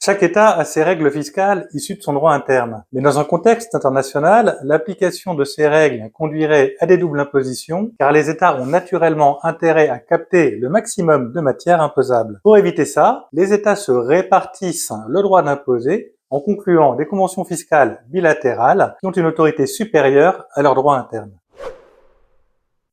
Chaque État a ses règles fiscales issues de son droit interne. Mais dans un contexte international, l'application de ces règles conduirait à des doubles impositions, car les États ont naturellement intérêt à capter le maximum de matière imposable. Pour éviter ça, les États se répartissent le droit d'imposer en concluant des conventions fiscales bilatérales qui ont une autorité supérieure à leur droit interne.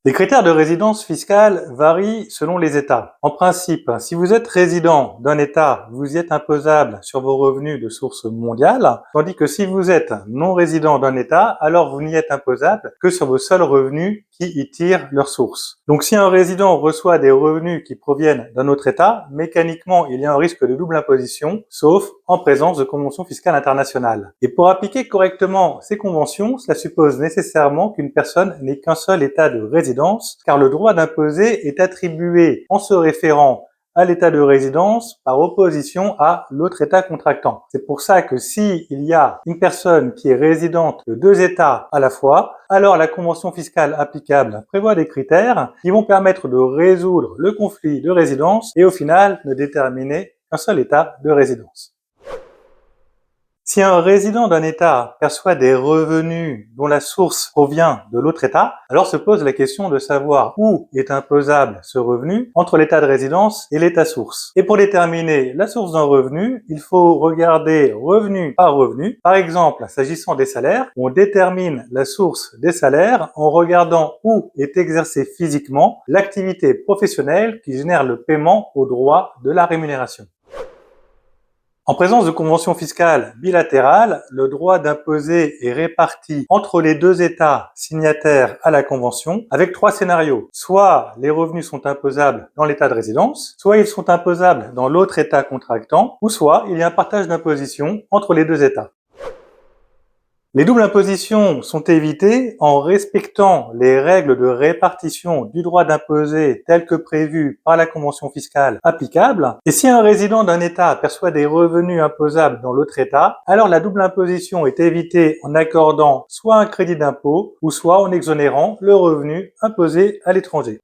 Les critères de résidence fiscale varient selon les États. En principe, si vous êtes résident d'un État, vous y êtes imposable sur vos revenus de source mondiale, tandis que si vous êtes non résident d'un État, alors vous n'y êtes imposable que sur vos seuls revenus qui y tirent leur source. Donc si un résident reçoit des revenus qui proviennent d'un autre État, mécaniquement il y a un risque de double imposition, sauf en présence de conventions fiscales internationales. Et pour appliquer correctement ces conventions, cela suppose nécessairement qu'une personne n'ait qu'un seul État de résidence, car le droit d'imposer est attribué en se référant à l'état de résidence par opposition à l'autre État contractant. C'est pour ça que si il y a une personne qui est résidente de deux États à la fois, alors la convention fiscale applicable prévoit des critères qui vont permettre de résoudre le conflit de résidence et au final ne déterminer qu'un seul État de résidence. Si un résident d'un État perçoit des revenus dont la source provient de l'autre État, alors se pose la question de savoir où est imposable ce revenu entre l'État de résidence et l'État source. Et pour déterminer la source d'un revenu, il faut regarder revenu par revenu. Par exemple, s'agissant des salaires, on détermine la source des salaires en regardant où est exercée physiquement l'activité professionnelle qui génère le paiement au droit de la rémunération. En présence de conventions fiscales bilatérales, le droit d'imposer est réparti entre les deux États signataires à la convention avec trois scénarios. Soit les revenus sont imposables dans l'État de résidence, soit ils sont imposables dans l'autre État contractant, ou soit il y a un partage d'imposition entre les deux États. Les doubles impositions sont évitées en respectant les règles de répartition du droit d'imposer telles que prévues par la convention fiscale applicable. Et si un résident d'un État perçoit des revenus imposables dans l'autre État, alors la double imposition est évitée en accordant soit un crédit d'impôt ou soit en exonérant le revenu imposé à l'étranger.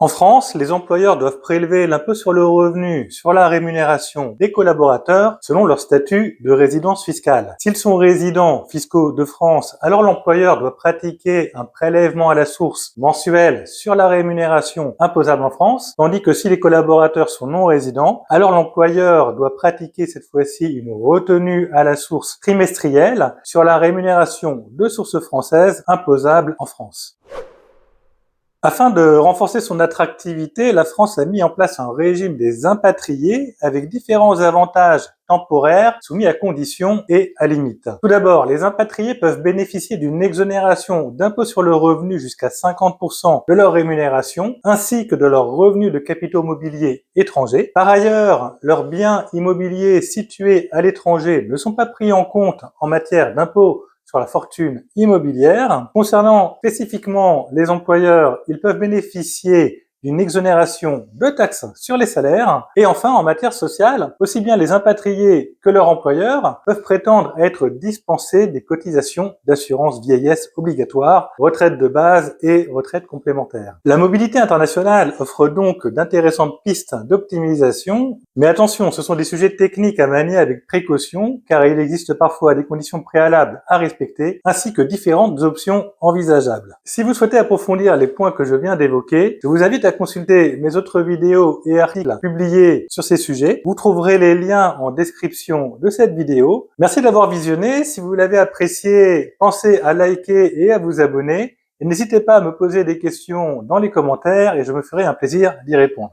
En France, les employeurs doivent prélever l'impôt sur le revenu sur la rémunération des collaborateurs selon leur statut de résidence fiscale. S'ils sont résidents fiscaux de France, alors l'employeur doit pratiquer un prélèvement à la source mensuel sur la rémunération imposable en France, tandis que si les collaborateurs sont non résidents, alors l'employeur doit pratiquer cette fois-ci une retenue à la source trimestrielle sur la rémunération de source française imposable en France. Afin de renforcer son attractivité, la France a mis en place un régime des impatriés avec différents avantages temporaires soumis à conditions et à limites. Tout d'abord, les impatriés peuvent bénéficier d'une exonération d'impôt sur le revenu jusqu'à 50% de leur rémunération, ainsi que de leurs revenus de capitaux mobiliers étrangers. Par ailleurs, leurs biens immobiliers situés à l'étranger ne sont pas pris en compte en matière d'impôt sur la fortune immobilière. Concernant spécifiquement les employeurs, ils peuvent bénéficier d'une exonération de taxes sur les salaires. Et enfin, en matière sociale, aussi bien les impatriés que leurs employeurs peuvent prétendre être dispensés des cotisations d'assurance vieillesse obligatoire, retraite de base et retraite complémentaire. La mobilité internationale offre donc d'intéressantes pistes d'optimisation, mais attention, ce sont des sujets techniques à manier avec précaution, car il existe parfois des conditions préalables à respecter, ainsi que différentes options envisageables. Si vous souhaitez approfondir les points que je viens d'évoquer, je vous invite à consulter mes autres vidéos et articles publiés sur ces sujets. Vous trouverez les liens en description de cette vidéo. Merci d'avoir visionné. Si vous l'avez apprécié, pensez à liker et à vous abonner. Et n'hésitez pas à me poser des questions dans les commentaires et je me ferai un plaisir d'y répondre.